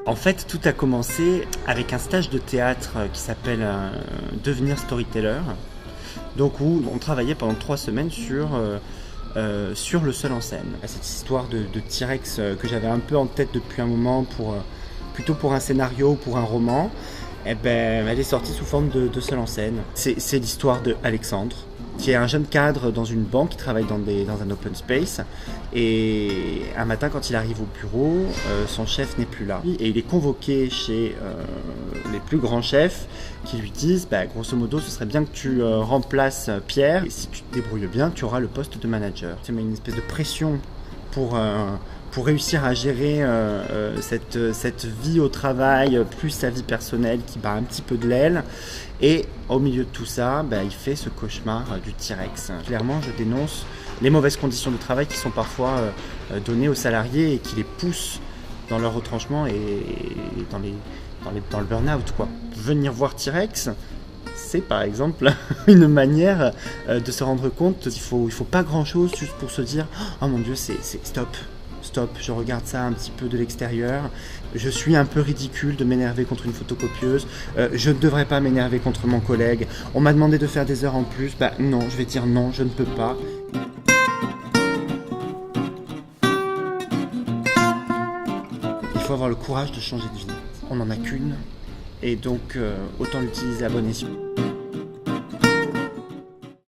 En fait, tout a commencé avec un stage de théâtre qui s'appelle Devenir Storyteller. Donc où on travaillait pendant 3 semaines sur le seul en scène. Cette histoire de T-Rex que j'avais un peu en tête depuis un moment, plutôt pour un scénario ou pour un roman, elle est sortie sous forme de seul en scène. C'est l'histoire de Alexandre, qui est un jeune cadre dans une banque qui travaille dans un open space. Et un matin, quand il arrive au bureau, son chef n'est plus là. Et il est convoqué chez les plus grands chefs qui lui disent grosso modo, ce serait bien que tu remplaces Pierre. Et si tu te débrouilles bien, tu auras le poste de manager. C'est une espèce de pression pour réussir à gérer cette vie au travail, plus sa vie personnelle qui bat un petit peu de l'aile. Et au milieu de tout ça, il fait ce cauchemar du T-Rex. Clairement, je dénonce les mauvaises conditions de travail qui sont parfois données aux salariés et qui les poussent dans leur retranchement et dans le burn-out, quoi. Venir voir T-Rex, c'est par exemple une manière de se rendre compte qu'il faut pas grand-chose juste pour se dire « Oh mon Dieu, c'est stop, je regarde ça un petit peu de l'extérieur, je suis un peu ridicule de m'énerver contre une photocopieuse, je ne devrais pas m'énerver contre mon collègue, on m'a demandé de faire des heures en plus, non, je vais dire non, je ne peux pas. » Il faut avoir le courage de changer de vie, on n'en a qu'une, et donc autant l'utiliser à bon escient.